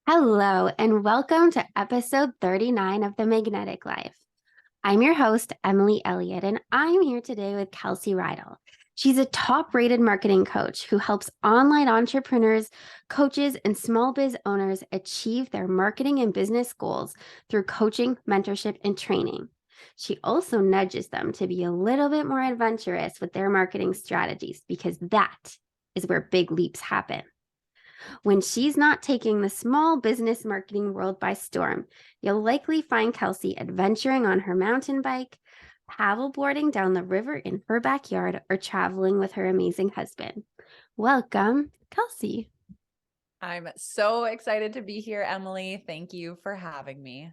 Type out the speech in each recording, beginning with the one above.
Hello, and welcome to episode 39 of The Magnetic Life. I'm your host, Emily Elliot, and I'm here today with Kelsey Reidl. She's a top-rated marketing coach who helps online entrepreneurs, coaches, and small biz owners achieve their marketing and business goals through coaching, mentorship, and training. She also nudges them to be a little bit more adventurous with their marketing strategies because that is where big leaps happen. When she's not taking the small business marketing world by storm, you'll likely find Kelsey adventuring on her mountain bike, paddleboarding down the river in her backyard, or traveling with her amazing husband. Welcome, Kelsey. I'm so excited to be here, Emily. Thank you for having me.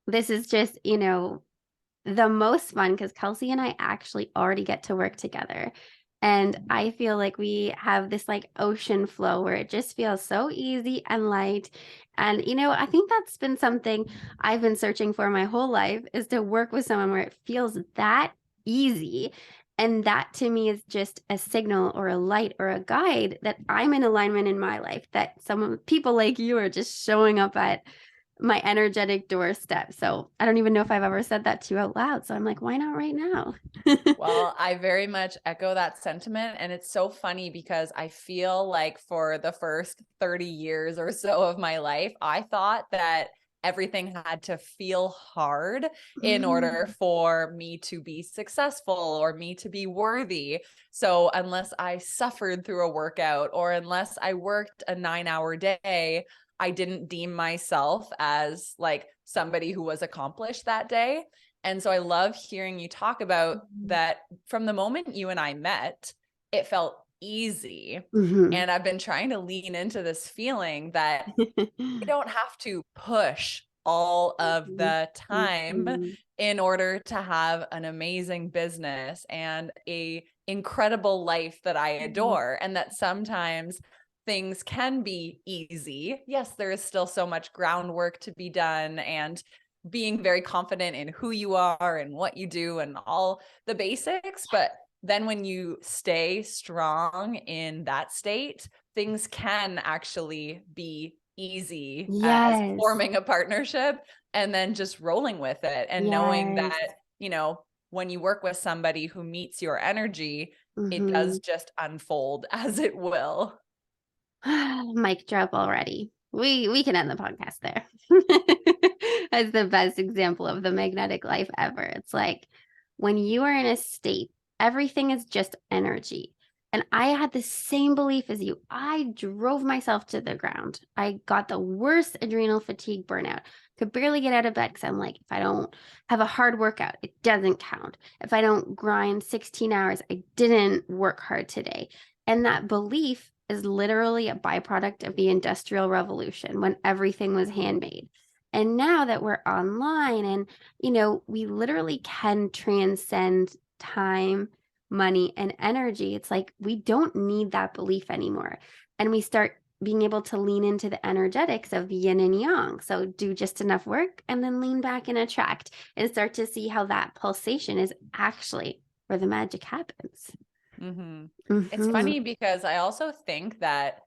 This is just, the most fun because Kelsey and I actually already get to work together. And I feel like we have this like ocean flow where it just feels so easy and light. And, I think that's been something I've been searching for my whole life is to work with someone where it feels that easy. And that to me is just a signal or a light or a guide that I'm in alignment in my life, that some people like you are just showing up at my energetic doorstep. So I don't even know if I've ever said that to you out loud. So I'm like, why not right now? Well, I very much echo that sentiment. And it's so funny because I feel like for the first 30 years or so of my life, I thought that everything had to feel hard in order for me to be successful or me to be worthy. So unless I suffered through a workout or unless I worked a 9-hour day, I didn't deem myself as like somebody who was accomplished that day. And so I love hearing you talk about that from the moment you and I met, it felt easy. And I've been trying to lean into this feeling that you don't have to push all of the time in order to have an amazing business and a incredible life that I adore. And that sometimes things can be easy. Yes, there is still so much groundwork to be done and being very confident in who you are and what you do and all the basics. But then when you stay strong in that state, things can actually be easy as Yes. forming a partnership and then just rolling with it and knowing that, when you work with somebody who meets your energy, it does just unfold as it will. Mic drop already. We can end the podcast there. That's the best example of the magnetic life ever. It's like when you are in a state, everything is just energy. And I had the same belief as you. I drove myself to the ground. I got the worst adrenal fatigue burnout. Could barely get out of bed because I'm like, if I don't have a hard workout, it doesn't count. If I don't grind 16 hours, I didn't work hard today. And that belief is literally a byproduct of the Industrial Revolution when everything was handmade. And now that we're online and, we literally can transcend time, money, and energy, it's like we don't need that belief anymore. And we start being able to lean into the energetics of yin and yang. So do just enough work and then lean back and attract and start to see how that pulsation is actually where the magic happens. It's funny because I also think that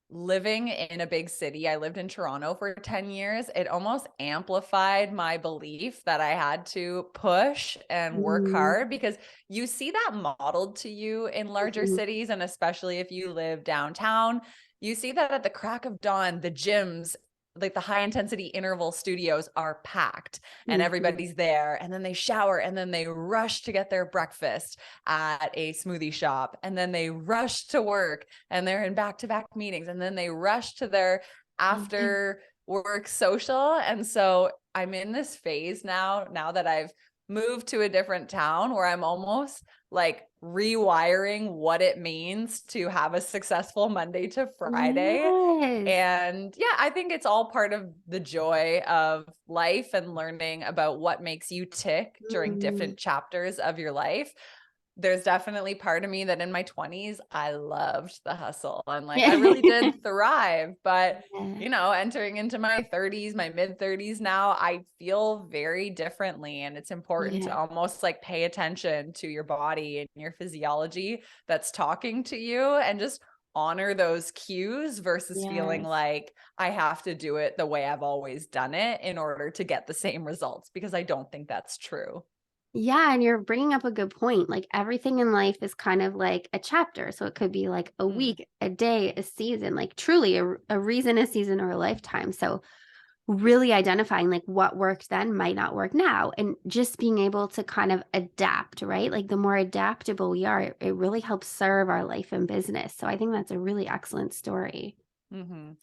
living in a big city, I lived in Toronto for 10 years, it almost amplified my belief that I had to push and work hard because you see that modeled to you in larger cities. And especially if you live downtown, you see that at the crack of dawn, the gyms, like the high intensity interval studios are packed and everybody's there, and then they shower and then they rush to get their breakfast at a smoothie shop, and then they rush to work and they're in back-to-back meetings, and then they rush to their after work social. And so I'm in this phase now that I've moved to a different town where I'm almost like rewiring what it means to have a successful Monday to Friday. Yes. And yeah, I think it's all part of the joy of life and learning about what makes you tick during different chapters of your life. There's definitely part of me that in my 20s, I loved the hustle and like I really did thrive. But, entering into my 30s, my mid 30s now, I feel very differently. And it's important to almost like pay attention to your body and your physiology that's talking to you and just honor those cues versus feeling Yes. like I have to do it the way I've always done it in order to get the same results, because I don't think that's true. Yeah, and you're bringing up a good point. Like everything in life is kind of like a chapter. So it could be like a Mm. week, a day, a season, like truly a reason, a season, or a lifetime. So really identifying like what worked then might not work now, and just being able to kind of adapt, right? Like the more adaptable we are, it really helps serve our life and business. So I think that's a really excellent story.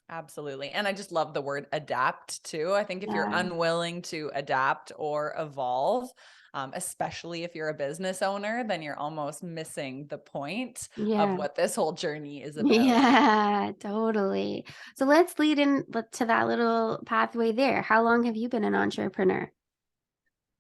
Absolutely. And I just love the word adapt too. I think if you're Yeah. unwilling to adapt or evolve, especially if you're a business owner, then you're almost missing the point of Yeah. what this whole journey is about. Yeah, totally. So let's lead in to that little pathway there. How long have you been an entrepreneur?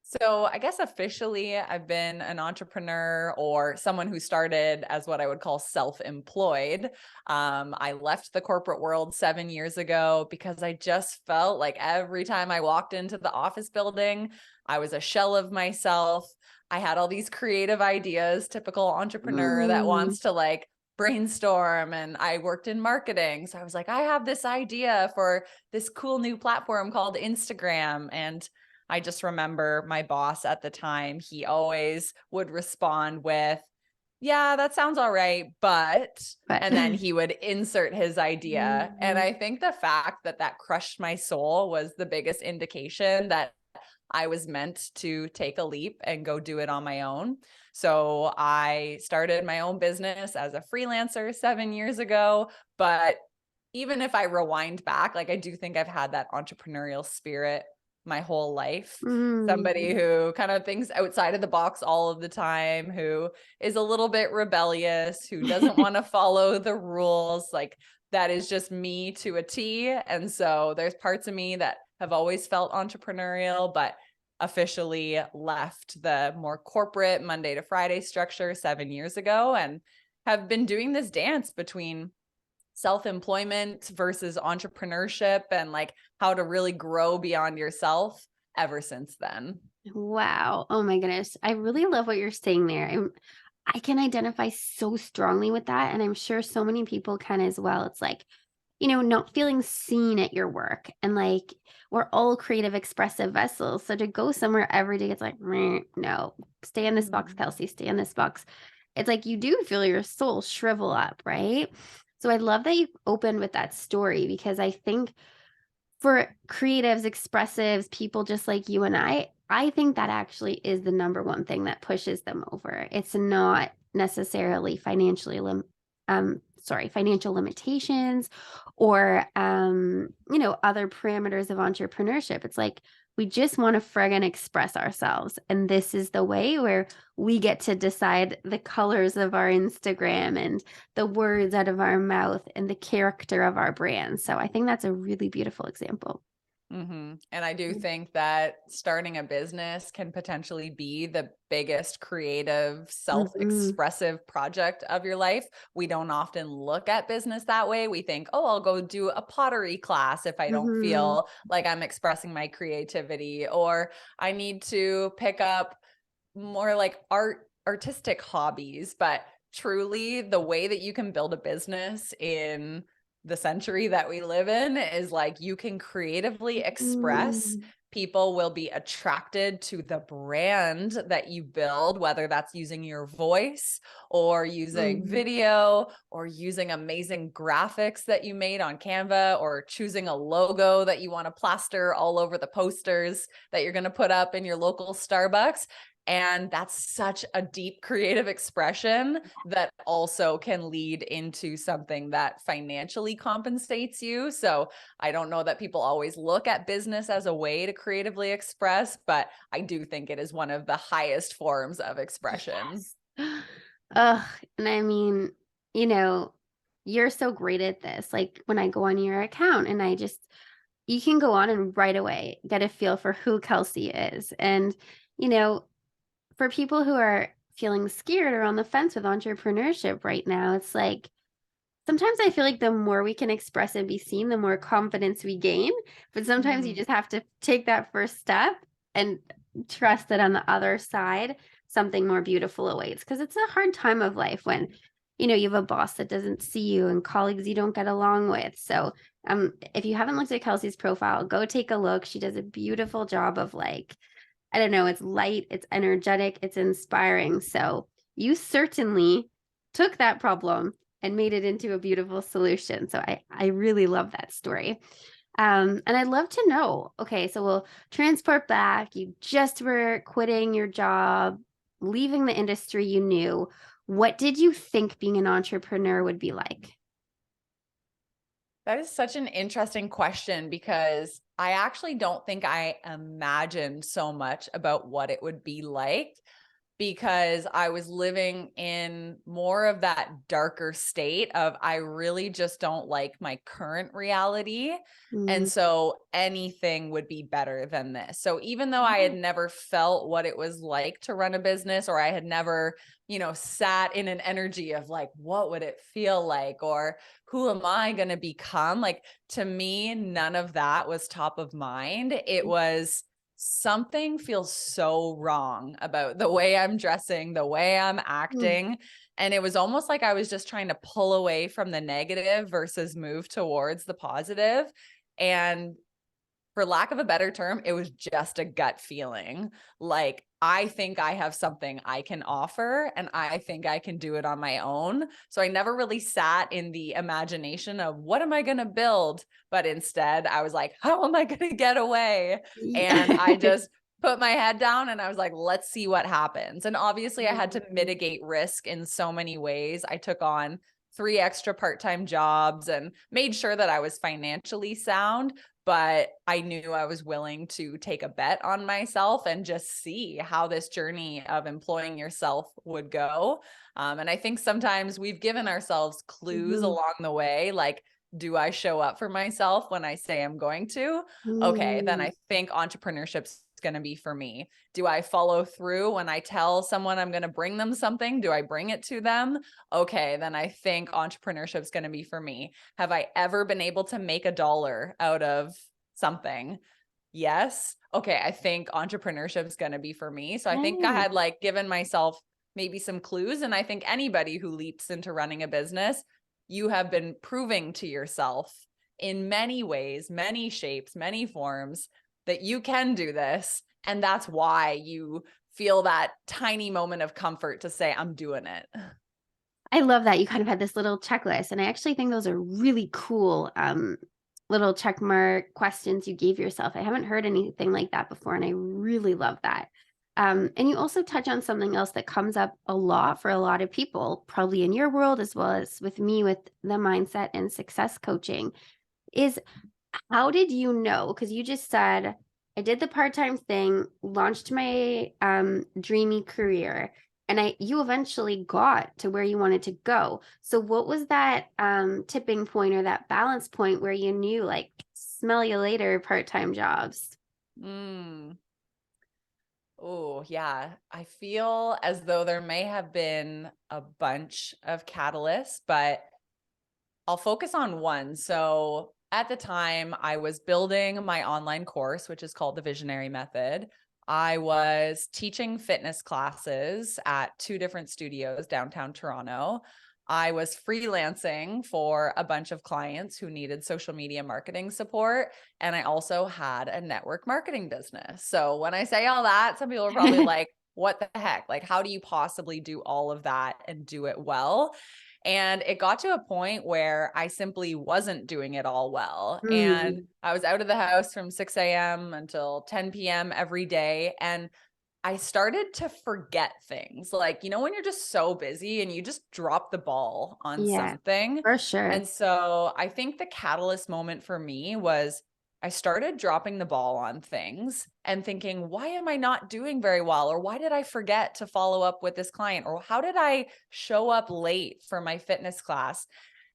So, I guess officially, I've been an entrepreneur or someone who started as what I would call self employed. I left the corporate world 7 years ago because I just felt like every time I walked into the office building, I was a shell of myself. I had all these creative ideas, typical entrepreneur that Mm, wants to like brainstorm. And I worked in marketing. So I was like, I have this idea for this cool new platform called Instagram. And I just remember my boss at the time, he always would respond with, yeah, that sounds all right, but, but and then he would insert his idea. And Mhm. I think the fact that that crushed my soul was the biggest indication that I was meant to take a leap and go do it on my own. So I started my own business as a freelancer 7 years ago. But even if I rewind back, like I do think I've had that entrepreneurial spirit my whole life. Somebody Mm. who kind of thinks outside of the box all of the time, who is a little bit rebellious, who doesn't want to follow the rules. Like that is just me to a T. And so there's parts of me that have always felt entrepreneurial, but officially left the more corporate Monday to Friday structure 7 years ago and have been doing this dance between self-employment versus entrepreneurship and like how to really grow beyond yourself ever since then. Wow. Oh my goodness. I really love what you're saying there. I can identify so strongly with that. And I'm sure so many people can as well. It's like, not feeling seen at your work. And like, we're all creative, expressive vessels. So to go somewhere every day, it's like, "Meh, no, stay in this box, Mhm. Kelsey, stay in this box." It's like you do feel your soul shrivel up, right? So I love that you opened with that story, because I think for creatives, expressives, people just like you and I think that actually is the number one thing that pushes them over. It's not necessarily financial limitations or other parameters of entrepreneurship. It's like we just want to friggin' express ourselves. And this is the way where we get to decide the colors of our Instagram and the words out of our mouth and the character of our brand. So I think that's a really beautiful example. And I do think that starting a business can potentially be the biggest creative, Mm-hmm. self-expressive project of your life. We don't often look at business that way. We think, oh, I'll go do a pottery class if I don't Mm-hmm. feel like I'm expressing my creativity, or I need to pick up more like artistic hobbies. But truly, the way that you can build a business in the century that we live in is like you can creatively express. Mm-hmm. People will be attracted to the brand that you build, whether that's using your voice or using Mm-hmm. video or using amazing graphics that you made on Canva or choosing a logo that you want to plaster all over the posters that you're going to put up in your local Starbucks. And that's such a deep creative expression that also can lead into something that financially compensates you. So I don't know that people always look at business as a way to creatively express, but I do think it is one of the highest forms of expression. Yes. Ugh. And I mean, you know, you're so great at this. Like when I go on your account and you can go on and right away get a feel for who Kelsey is. And, you know, for people who are feeling scared or on the fence with entrepreneurship right now, it's like sometimes I feel like the more we can express and be seen, the more confidence we gain. But sometimes you Mhm. just have to take that first step and trust that on the other side, something more beautiful awaits. Because it's a hard time of life when you have a boss that doesn't see you and colleagues you don't get along with. So if you haven't looked at Kelsey's profile, go take a look. She does a beautiful job of like, I don't know, it's light, it's energetic, it's inspiring. So you certainly took that problem and made it into a beautiful solution. So I really love that story. And I'd love to know, okay, so we'll transport back. You just were quitting your job, leaving the industry you knew. What did you think being an entrepreneur would be like? That is such an interesting question because I actually don't think I imagined so much about what it would be like, because I was living in more of that darker state of I really just don't like my current reality. And Mm. so anything would be better than this. So even though I had never felt what it was like to run a business, or I had never, sat in an energy of like, what would it feel like? Or who am I going to become? Like, to me, none of that was top of mind. It was, something feels so wrong about the way I'm dressing, the way I'm Mm. acting. And it was almost like I was just trying to pull away from the negative versus move towards the positive. And for lack of a better term, it was just a gut feeling. Like, I think I have something I can offer and I think I can do it on my own. So I never really sat in the imagination of what am I going to build? But instead, I was like, how am I going to get away? And I Yeah. just put my head down and I was like, let's see what happens. And obviously, I had to Mm. mitigate risk in so many ways. I took on 3 extra part-time jobs and made sure that I was financially sound, but I knew I was willing to take a bet on myself and just see how this journey of employing yourself would go. And I think sometimes we've given ourselves clues Mhm. along the way, like, do I show up for myself when I say I'm going to? Okay, then Mm. I think entrepreneurship's going to be for me. Do I follow through when I tell someone I'm going to bring them something? Do I bring it to them? Okay, then I think entrepreneurship's going to be for me. Have I ever been able to make $1 out of something? Yes. Okay, I think entrepreneurship's going to be for me. So I think I Yeah. had like given myself maybe some clues. And I think anybody who leaps into running a business, you have been proving to yourself in many ways, many shapes, many forms that you can do this. And that's why you feel that tiny moment of comfort to say, I'm doing it. I love that you kind of had this little checklist, and I actually think those are really cool little check mark questions you gave yourself. I haven't heard anything like that before, and I really love that. And you also touch on something else that comes up a lot for a lot of people, probably in your world as well as with me with the mindset and success coaching, is how did you know? Because you just said, I did the part-time thing, launched my dreamy career, and you eventually got to where you wanted to go. So what was that tipping point or that balance point where you knew like smell you later part-time jobs? Mm. Oh, yeah. I feel as though there may have been a bunch of catalysts, but I'll focus on one. So at the time, I was building my online course, which is called the Visionary Method. I was teaching fitness classes at 2 different studios downtown Toronto. I was freelancing for a bunch of clients who needed social media marketing support. And I also had a network marketing business. So when I say all that, some people are probably like, what the heck? Like, how do you possibly do all of that and do it well? And it got to a point where I simply wasn't doing it all well. And Mm, I was out of the house from 6 a.m. until 10 p.m. every day. And I started to forget things. Like, when you're just so busy and you just drop the ball on yeah, something. for sure. And so I think the catalyst moment for me was I started dropping the ball on things and thinking, why am I not doing very well? Or why did I forget to follow up with this client? Or how did I show up late for my fitness class?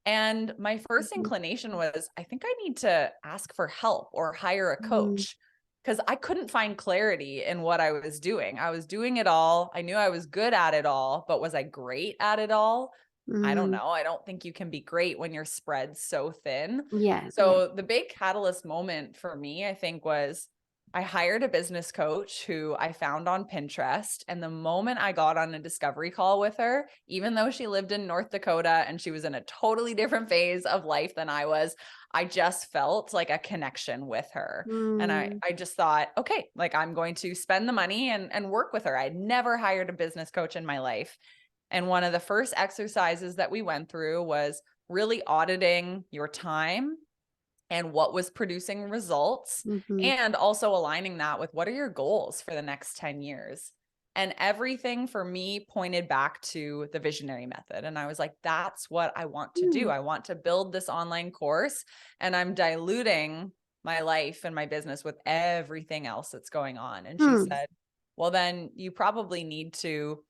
And my first Mhm. inclination was, I think I need to ask for help or hire a Mm, coach, because I couldn't find clarity in what I was doing. I was doing it all. I knew I was good at it all, but was I great at it all? I don't mm, know. I don't think you can be great when you're spread so thin. yeah, yeah. So the big catalyst moment for me, I think, was I hired a business coach who I found on Pinterest. And the moment I got on a discovery call with her, even though she lived in North Dakota and she was in a totally different phase of life than I was, I just felt like a connection with her. And I just thought, okay, like I'm going to spend the money and work with her. I'd never hired a business coach in my life. And one of the first exercises that we went through was really auditing your time and what was producing results, and also aligning that with what are your goals for the next 10 years. And everything for me pointed back to the visionary method. And I was like, that's what I want to do. I want to build this online course, and I'm diluting my life and my business with everything else that's going on. And she said, well, then you probably need to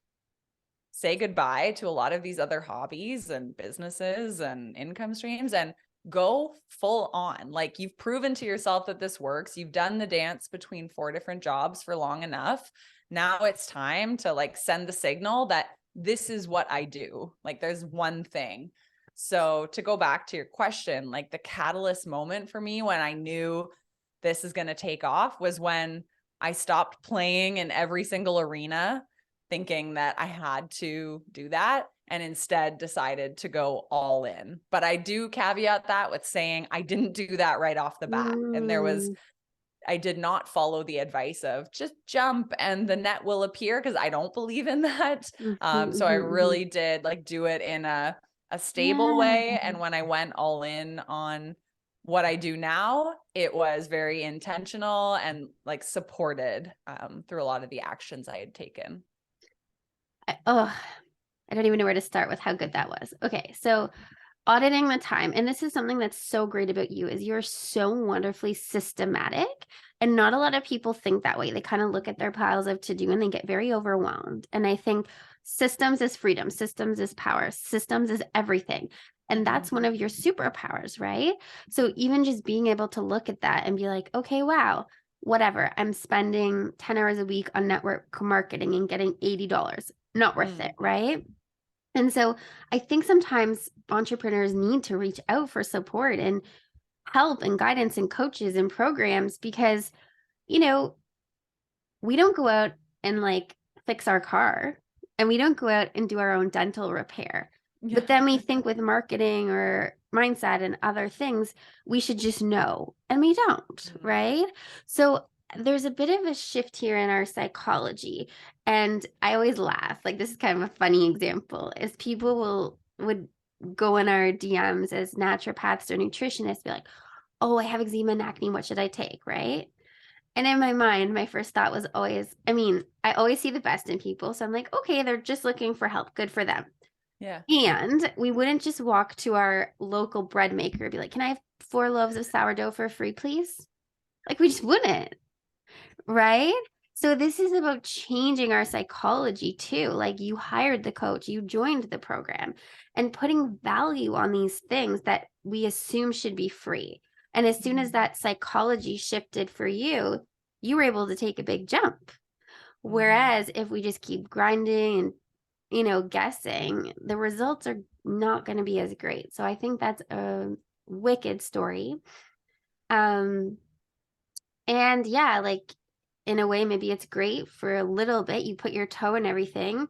say goodbye to a lot of these other hobbies and businesses and income streams and go full on. Like, you've proven to yourself that this works. You've done the dance between 4 different jobs for long enough. Now it's time to like send the signal that this is what I do. Like, there's one thing. So to go back to your question, like the catalyst moment for me when I knew this is going to take off was when I stopped playing in every single arena, thinking that I had to do that, and instead decided to go all in. But I do caveat that with saying I didn't do that right off the bat. And I did not follow the advice of just jump and the net will appear, because I don't believe in that. So I really did like do it in a stable way. And when I went all in on what I do now, it was very intentional and like supported through a lot of the actions I had taken. I don't even know where to start with how good that was. Okay, so auditing the time, and this is something that's so great about you, is you're so wonderfully systematic, and not a lot of people think that way. They kind of look at their piles of to do and they get very overwhelmed. And I think systems is freedom, systems is power, systems is everything. And that's one of your superpowers, right? So even just being able to look at that and be like, okay, wow, whatever, I'm spending 10 hours a week on network marketing and getting $80. Not worth it, right? And so I think sometimes entrepreneurs need to reach out for support and help and guidance and coaches and programs, because, you know, we don't go out and like fix our car, and we don't go out and do our own dental repair. But then we think with marketing or mindset and other things, we should just know, and we don't, right? So there's a bit of a shift here in our psychology. And I always laugh, like this is kind of a funny example, is people would go in our DMs as naturopaths or nutritionists, be like, oh, I have eczema and acne, what should I take, right? And in my mind, my first thought was always, I mean, I always see the best in people. So I'm like, okay, they're just looking for help. Good for them. Yeah. And we wouldn't just walk to our local bread maker and be like, can I have 4 loaves of sourdough for free, please? Like, we just wouldn't, right? So this is about changing our psychology too. Like, you hired the coach, you joined the program, and putting value on these things that we assume should be free. And as soon as that psychology shifted for you, you were able to take a big jump. Whereas if we just keep grinding and, you know, guessing, the results are not going to be as great. So I think that's a wicked story. And yeah, like in a way, maybe it's great for a little bit. You put your toe in everything,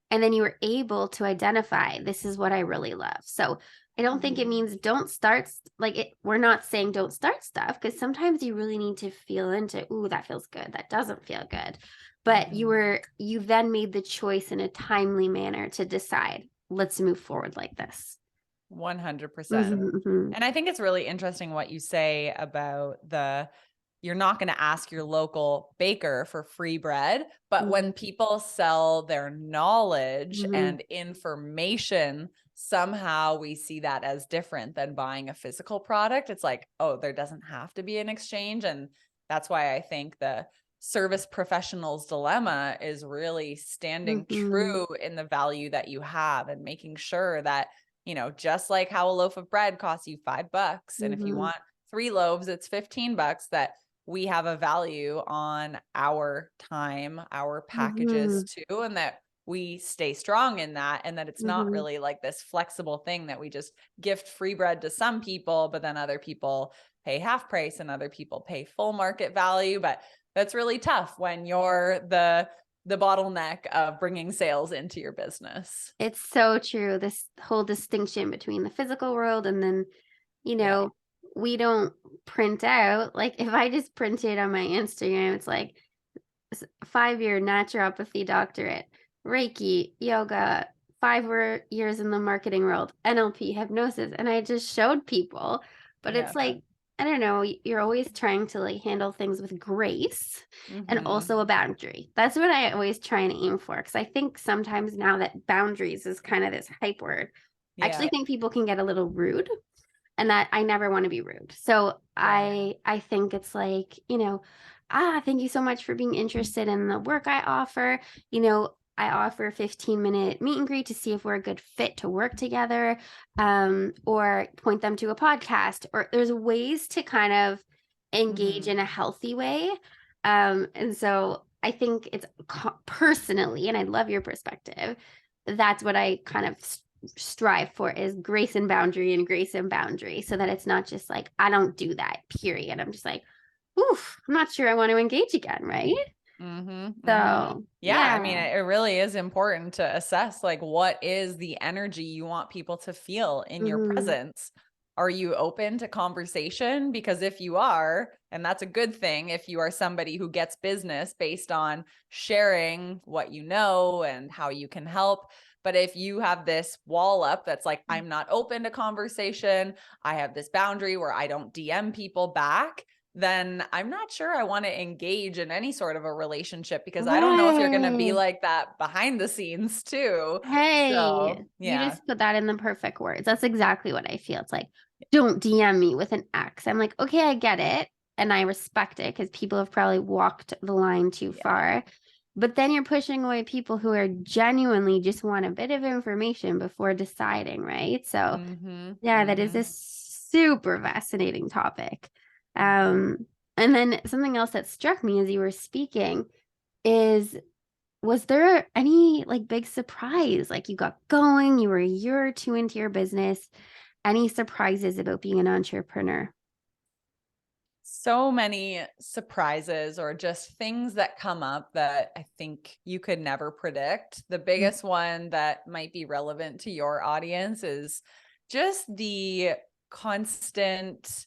and then you were able to identify, this is what I really love. So I don't think it means don't start, like it, we're not saying don't start stuff, because sometimes you really need to feel into, ooh, that feels good, that doesn't feel good. But you then made the choice in a timely manner to decide, let's move forward like this. 100%. And I think it's really interesting what you say about you're not going to ask your local baker for free bread, but when people sell their knowledge and information, somehow we see that as different than buying a physical product. It's like, oh, there doesn't have to be an exchange. And that's why I think the service professional's dilemma is really standing true in the value that you have and making sure that, you know, just like how a loaf of bread costs you $5, and if you want 3 loaves, it's $15, that we have a value on our time, our packages too, and that we stay strong in that, and that it's not really like this flexible thing that we just gift free bread to some people, but then other people pay half price and other people pay full market value. But that's really tough when you're the bottleneck of bringing sales into your business. It's so true. This whole distinction between the physical world and then, you Yeah. know, we don't print out. Like if I just printed on my Instagram, it's like 5-year naturopathy doctorate, Reiki, yoga, 5 years in the marketing world, NLP, hypnosis. And I just showed people, but Yeah. it's like, I don't know, you're always trying to like handle things with grace and Mm-hmm. also a boundary. That's what I always try and aim for. Cause I think sometimes now that boundaries is kind of this hype word, I Yeah. actually think people can get a little rude and that I never want to be rude. So Yeah. I think it's like, thank you so much for being interested in the work I offer. I offer a 15-minute meet and greet to see if we're a good fit to work together, or point them to a podcast, or there's ways to kind of engage Mm-hmm. in a healthy way. And so I think it's personally, and I love your perspective, that's what I kind of strive for is grace and boundary and grace and boundary, so that it's not just like, I don't do that, period. I'm just like, oof, I'm not sure I want to engage again, right? Mm-hmm, mm-hmm. So Yeah, I yeah. mean, it really is important to assess like what is the energy you want people to feel in your Mm-hmm. presence. Are you open to conversation? Because if you are, and that's a good thing, if you are somebody who gets business based on sharing what you know and how you can help. But if you have this wall up that's like, I'm not open to conversation, I have this boundary where I don't DM people back, then I'm not sure I want to engage in any sort of a relationship, because I don't know if you're going to be Right. like that behind the scenes too. Hey, So, you yeah. just put that in the perfect words. That's exactly what I feel. It's like, don't DM me with an X. I'm like, okay, I get it. And I respect it because people have probably walked the line too Yeah. far. But then you're pushing away people who are genuinely just want a bit of information before deciding, right? So, Mm-hmm. yeah, that is Mm-hmm. a super fascinating topic. Mm-hmm. And then something else that struck me as you were speaking is, was there any like big surprise? Like you got going, you were a year or two into your business. Any surprises about being an entrepreneur? So many surprises or just things that come up that I think you could never predict. The biggest one that might be relevant to your audience is just the constant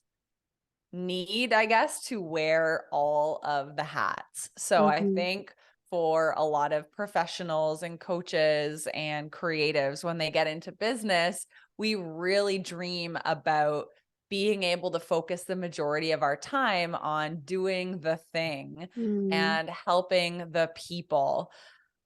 need, I guess, to wear all of the hats. So I Mm-hmm. think for a lot of professionals and coaches and creatives, when they get into business, we really dream about being able to focus the majority of our time on doing the thing Mm-hmm. and helping the people.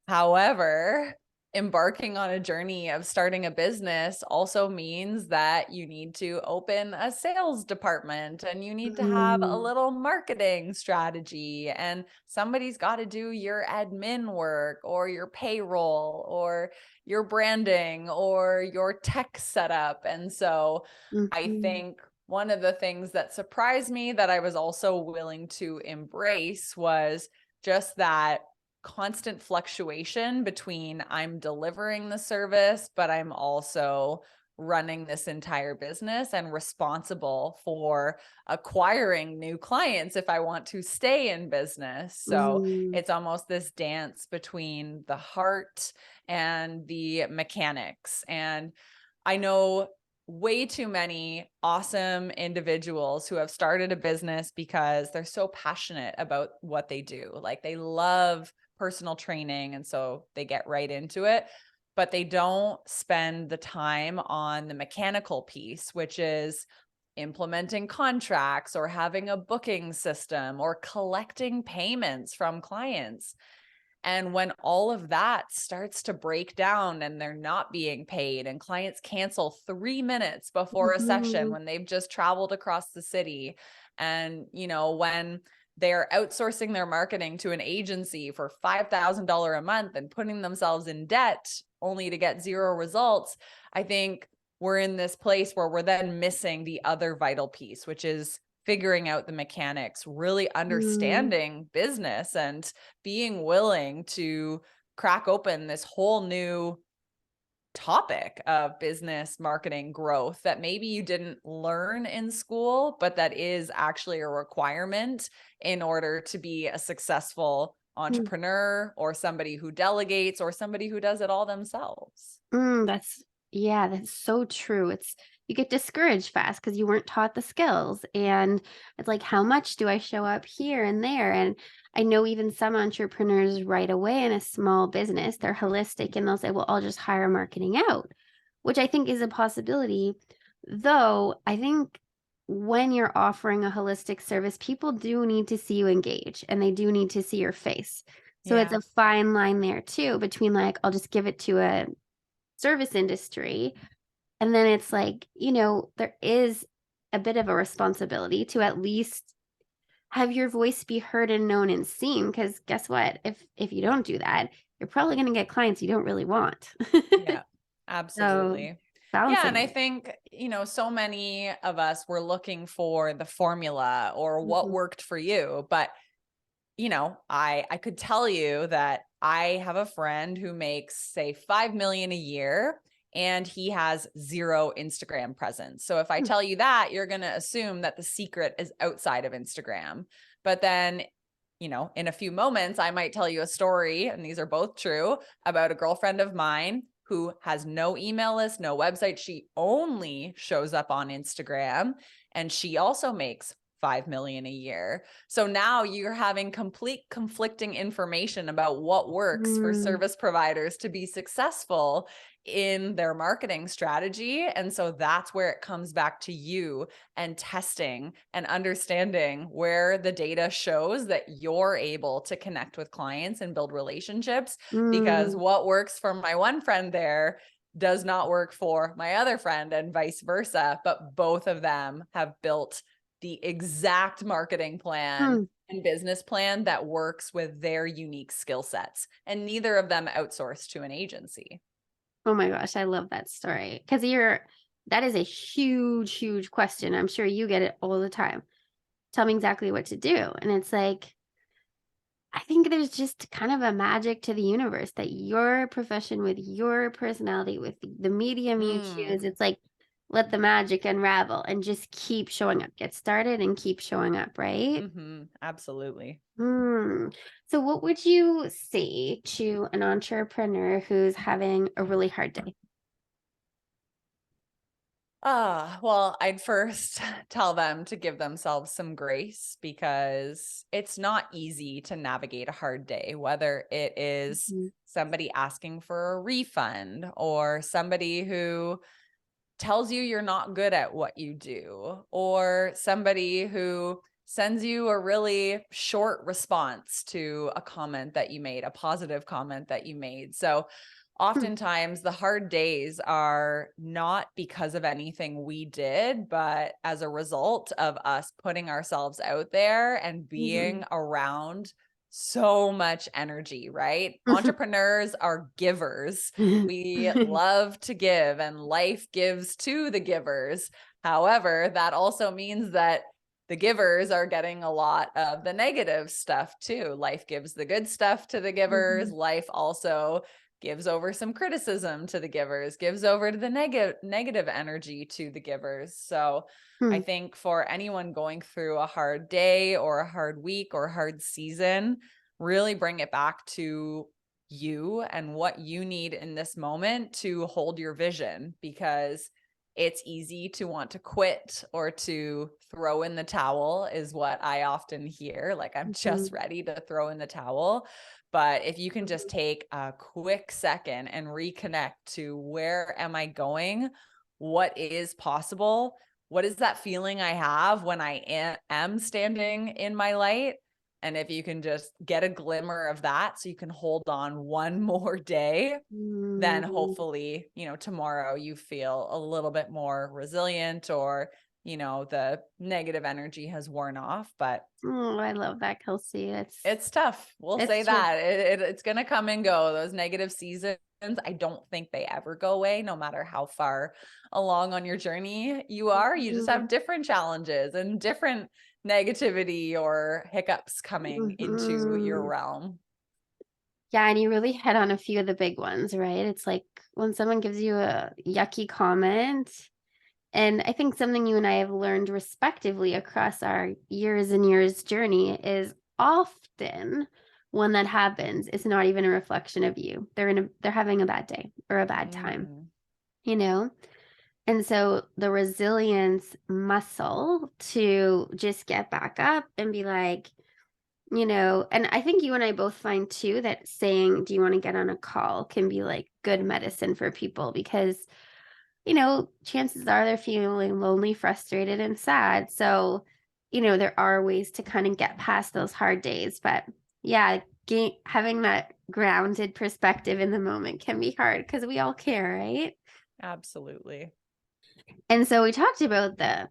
However, embarking on a journey of starting a business also means that you need to open a sales department and you need to have a little marketing strategy, and somebody's got to do your admin work or your payroll or your branding or your tech setup. And so I Mm-hmm. think one of the things that surprised me that I was also willing to embrace was just that constant fluctuation between I'm delivering the service, but I'm also running this entire business and responsible for acquiring new clients if I want to stay in business. So Mm-hmm. it's almost this dance between the heart and the mechanics. And I know way too many awesome individuals who have started a business because they're so passionate about what they do. Like they love personal training, and so they get right into it, but they don't spend the time on the mechanical piece, which is implementing contracts or having a booking system or collecting payments from clients. And when all of that starts to break down and they're not being paid, and clients cancel 3 minutes before a session Mm-hmm. when they've just traveled across the city, and, when they're outsourcing their marketing to an agency for $5,000 a month and putting themselves in debt only to get zero results, I think we're in this place where we're then missing the other vital piece, which is figuring out the mechanics, really understanding business, and being willing to crack open this whole new topic of business marketing growth that maybe you didn't learn in school, but that is actually a requirement in order to be a successful entrepreneur or somebody who delegates or somebody who does it all themselves? That's so true. You get discouraged fast because you weren't taught the skills. And it's like, how much do I show up here and there? And I know even some entrepreneurs right away in a small business, they're holistic and they'll say, well, I'll just hire marketing out, which I think is a possibility. Though I think when you're offering a holistic service, people do need to see you engage and they do need to see your face. So it's Yeah. a fine line there too between like, I'll just give it to a service industry. And then it's like, there is a bit of a responsibility to at least have your voice be heard and known and seen. Because guess what? If you don't do that, you're probably going to get clients you don't really want. Yeah, So absolutely. Yeah. And balancing I it. think, so many of us were looking for the formula or what Mhm. worked for you. But, I could tell you that I have a friend who makes, say, 5 million a year and he has zero Instagram presence. So if I Hmm. tell you that, you're going to assume that the secret is outside of Instagram. But then, in a few moments, I might tell you a story, and these are both true, about a girlfriend of mine who has no email list, no website. She only shows up on Instagram, and she also makes 5 million a year. So now you're having complete conflicting information about what works for Mm, service providers to be successful in their marketing strategy. And so that's where it comes back to you and testing and understanding where the data shows that you're able to connect with clients and build relationships. Because mm, what works for my one friend there does not work for my other friend, and vice versa. But both of them have built the exact marketing plan mm. and business plan that works with their unique skill sets. And neither of them outsourced to an agency. Oh my gosh, I love that story. Because that is a huge, huge question. I'm sure you get it all the time. Tell me exactly what to do. And it's like, I think there's just kind of a magic to the universe that your profession with your personality, with the medium you choose, Mm. it's like let the magic unravel and just keep showing up. Get started and keep showing up, right? Absolutely. Hmm. So what would you say to an entrepreneur who's having a really hard day? Well, I'd first tell them to give themselves some grace because it's not easy to navigate a hard day, whether it is Mhm. somebody asking for a refund or somebody who tells you you're not good at what you do, or somebody who sends you a really short response to a comment that you made, a positive comment that you made. So Hmm. oftentimes the hard days are not because of anything we did, but as a result of us putting ourselves out there and being Mhm. around so much energy, right? Entrepreneurs are givers. We love to give, and life gives to the givers. However, that also means that the givers are getting a lot of the negative stuff too. Life gives the good stuff to the givers. Mhm. Life also gives over some criticism to the givers, gives over to the negative energy to the givers. So I Hmm. think for anyone going through a hard day or a hard week or hard season, really bring it back to you and what you need in this moment to hold your vision, because it's easy to want to quit or to throw in the towel is what I often hear. Like, I'm just Mhm. ready to throw in the towel. But if you can just take a quick second and reconnect to where am I going? What is possible? What is that feeling I have when I am standing in my light? And if you can just get a glimmer of that so you can hold on one more day, then Mhm. hopefully, tomorrow you feel a little bit more resilient, or, the negative energy has worn off. But Oh, I love that, Kelsey. it's tough. We'll say It's true. that it's going to come and go. Those negative seasons, I don't think they ever go away, no matter how far along on your journey you are. You just Mhm. have different challenges and different negativity or hiccups coming into your Mhm. realm. Yeah, and you really hit on a few of the big ones, right? It's like when someone gives you a yucky comment, and I think something you and I have learned respectively across our years and years journey is often when that happens, it's not even a reflection of you. They're having a bad day or a bad time, Mm, you know? And so the resilience muscle to just get back up and be like, and I think you and I both find too that saying, do you want to get on a call can be like good medicine for people because, chances are they're feeling lonely, frustrated, and sad. So, there are ways to kind of get past those hard days. But yeah, having that grounded perspective in the moment can be hard because we all care, right? absolutely. And so we talked about the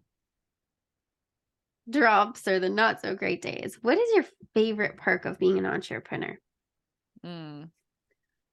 drops or the not so great days. What is your favorite perk of being an entrepreneur? Mm.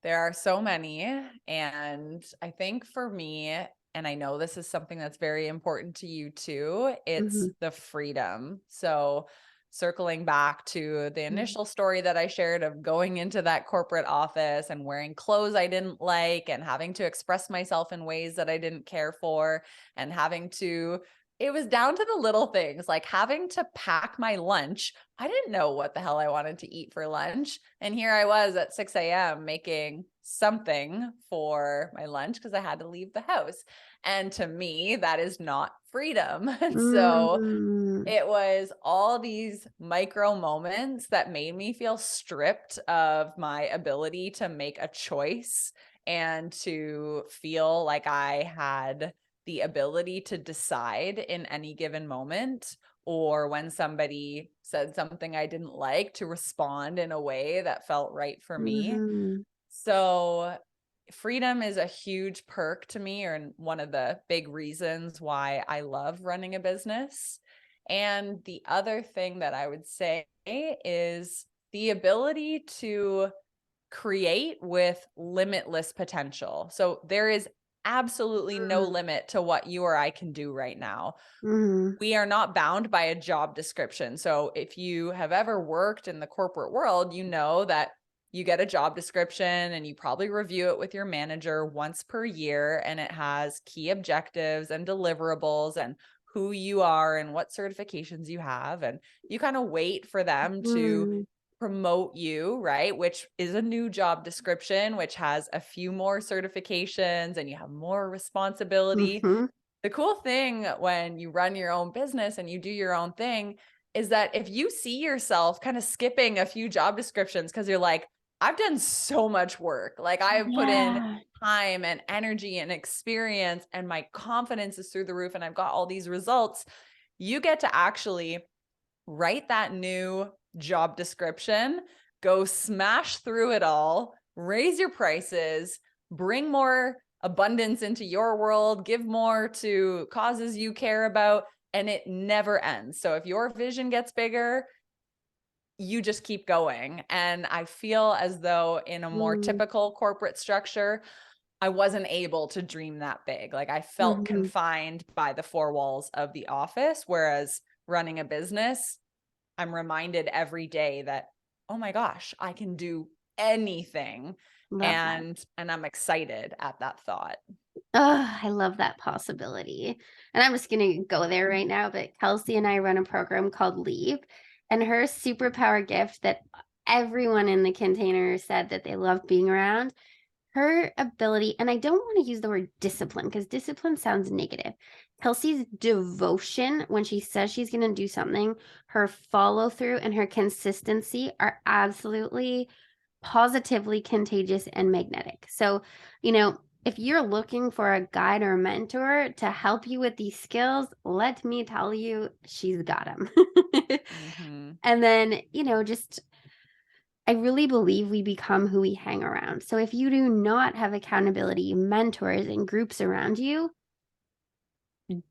There are so many. And I think for me, and I know this is something that's very important to you too, it's Mm-hmm. the freedom. So, circling back to the initial story that I shared of going into that corporate office and wearing clothes I didn't like and having to express myself in ways that I didn't care for and having to, it was down to the little things like having to pack my lunch. I didn't know what the hell I wanted to eat for lunch. And here I was at 6 a.m. making something for my lunch because I had to leave the house. And to me, that is not freedom. And so Mm-hmm. it was all these micro moments that made me feel stripped of my ability to make a choice and to feel like I had the ability to decide in any given moment, or when somebody said something I didn't like, to respond in a way that felt right for me. Mm-hmm. So freedom is a huge perk to me, or one of the big reasons why I love running a business. And the other thing that I would say is the ability to create with limitless potential. So there is absolutely no limit to what you or I can do right now. Mm-hmm. We are not bound by a job description. So if you have ever worked in the corporate world, you know that you get a job description and you probably review it with your manager once per year, and it has key objectives and deliverables and who you are and what certifications you have. And you kind of wait for them to Mm-hmm. promote you, right? Which is a new job description, which has a few more certifications and you have more responsibility. Mm-hmm. The cool thing when you run your own business and you do your own thing is that if you see yourself kind of skipping a few job descriptions because you're like, I've done so much work, like I've put in Yeah. time and energy and experience, and my confidence is through the roof, and I've got all these results, you get to actually write that new job description, go smash through it all, raise your prices, bring more abundance into your world, give more to causes you care about, and it never ends. So if your vision gets bigger, you just keep going. And I feel as though in a more Mm-hmm. typical corporate structure, I wasn't able to dream that big. Like I felt Mm-hmm. confined by the four walls of the office, whereas running a business, I'm reminded every day that, oh my gosh, I can do anything. Love that. And I'm excited at that thought. Oh, I love that possibility. And I'm just going to go there right now. But Kelsey and I run a program called Leap, and her superpower gift that everyone in the container said that they loved being around, her ability, and I don't want to use the word discipline because discipline sounds negative. Kelsey's devotion when she says she's going to do something, her follow through and her consistency are absolutely positively contagious and magnetic. So, if you're looking for a guide or a mentor to help you with these skills, let me tell you, she's got them. Mm-hmm. And then, just I really believe we become who we hang around. So if you do not have accountability, mentors, and groups around you,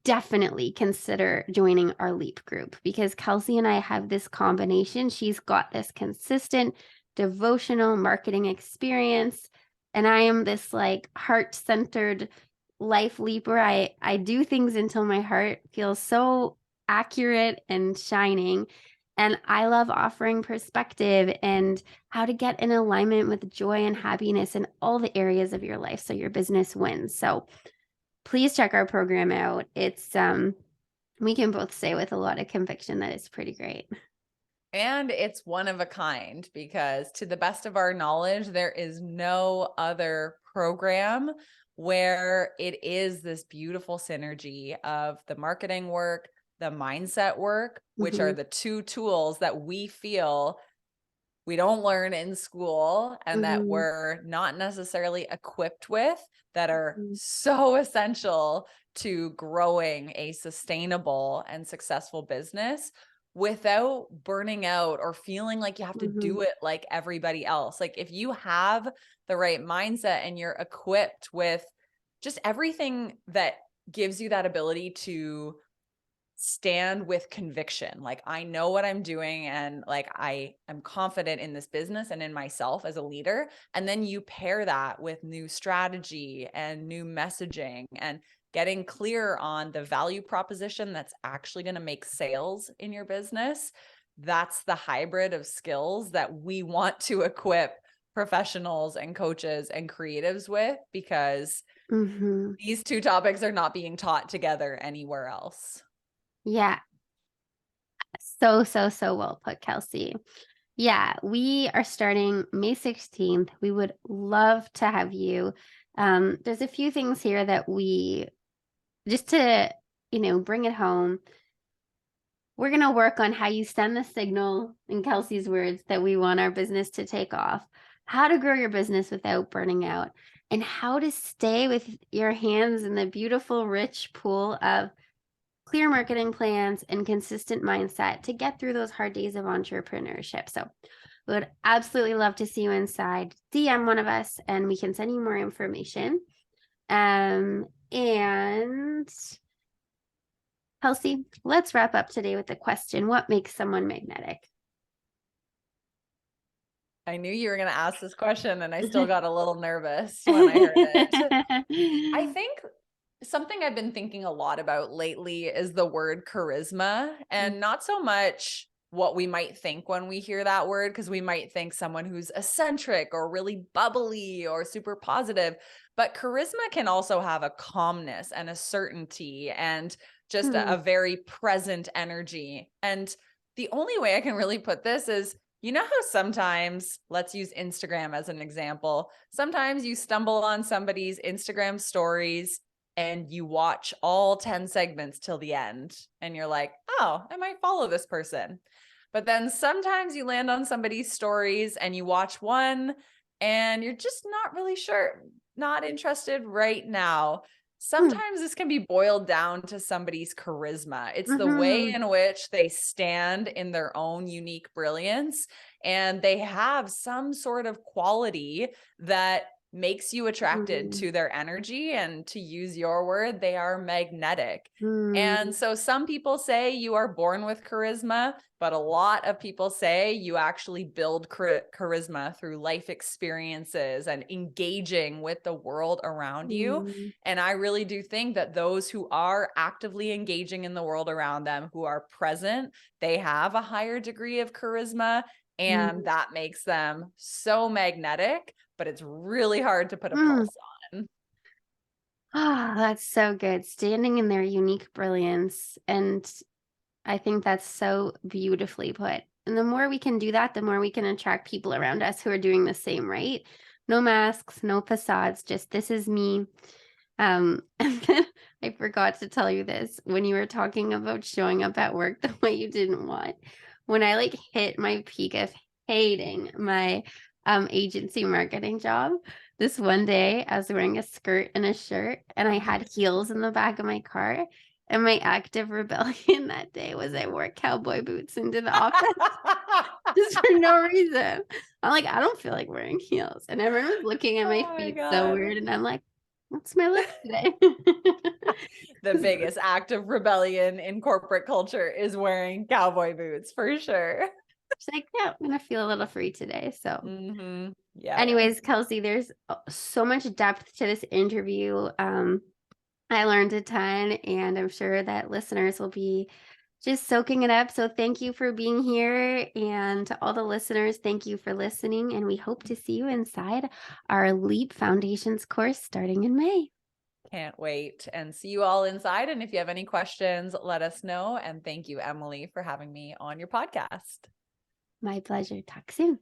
definitely consider joining our Leap group because Kelsey and I have this combination. She's got this consistent devotional marketing experience, and I am this like heart-centered life leaper. I do things until my heart feels so accurate and shining. And I love offering perspective and how to get in alignment with joy and happiness in all the areas of your life so your business wins. So please check our program out. It's we can both say with a lot of conviction that it's pretty great. And it's one of a kind because, to the best of our knowledge, there is no other program where it is this beautiful synergy of the marketing work, the mindset work, which are the two tools that we feel we don't learn in school and that we're not necessarily equipped with, that are so essential to growing a sustainable and successful business without burning out or feeling like you have to do it like everybody else. Like, if you have the right mindset and you're equipped with just everything that gives you that ability to stand with conviction, like, I know what I'm doing and like I am confident in this business and in myself as a leader, and then you pair that with new strategy and new messaging and getting clear on the value proposition that's actually going to make sales in your business. That's the hybrid of skills that we want to equip professionals and coaches and creatives with, because these two topics are not being taught together anywhere else. Yeah. So well put, Kelsey. Yeah, we are starting May 16th. We would love to have you. There's a few things here that we, just to, bring it home, we're going to work on how you send the signal, in Kelsey's words, that we want our business to take off, how to grow your business without burning out, and how to stay with your hands in the beautiful, rich pool of clear marketing plans and consistent mindset to get through those hard days of entrepreneurship. So we would absolutely love to see you inside. DM one of us and we can send you more information. And Kelsey, let's wrap up today with the question: what makes someone magnetic? I knew you were going to ask this question, and I still got a little nervous when I heard it. I think something I've been thinking a lot about lately is the word charisma, and not so much what we might think when we hear that word, because we might think someone who's eccentric or really bubbly or super positive, but charisma can also have a calmness and a certainty and just a very present energy. And the only way I can really put this is, you know how sometimes, let's use Instagram as an example, sometimes you stumble on somebody's Instagram stories and you watch all 10 segments till the end and you're like, oh, I might follow this person. But then sometimes you land on somebody's stories and you watch one and you're just not really sure, not interested right now. Sometimes this can be boiled down to somebody's charisma. It's the way in which they stand in their own unique brilliance, and they have some sort of quality that makes you attracted to their energy. And to use your word, they are magnetic. And so some people say you are born with charisma, but a lot of people say you actually build charisma through life experiences and engaging with the world around you. And I really do think that those who are actively engaging in the world around them, who are present, they have a higher degree of charisma, and that makes them so magnetic, but it's really hard to put a pulse on. Oh, that's so good. Standing in their unique brilliance. And I think that's so beautifully put. And the more we can do that, the more we can attract people around us who are doing the same, right? No masks, no facades, just this is me. And then I forgot to tell you this when you were talking about showing up at work the way you didn't want. When I like hit my peak of hating my agency marketing job, this one day I was wearing a skirt and a shirt and I had heels in the back of my car. And my act of rebellion that day was I wore cowboy boots into the office just for no reason. I'm like, I don't feel like wearing heels. And everyone was looking at my feet so weird. And I'm like, what's my look today? The biggest act of rebellion in corporate culture is wearing cowboy boots, for sure. She's like, yeah, I'm going to feel a little free today. So yeah. Anyways, Kelsey, there's so much depth to this interview. I learned a ton, and I'm sure that listeners will be just soaking it up. So thank you for being here. And to all the listeners, thank you for listening. And we hope to see you inside our Leap Foundations course starting in May. Can't wait, and see you all inside. And if you have any questions, let us know. And thank you, Emily, for having me on your podcast. My pleasure. Talk soon.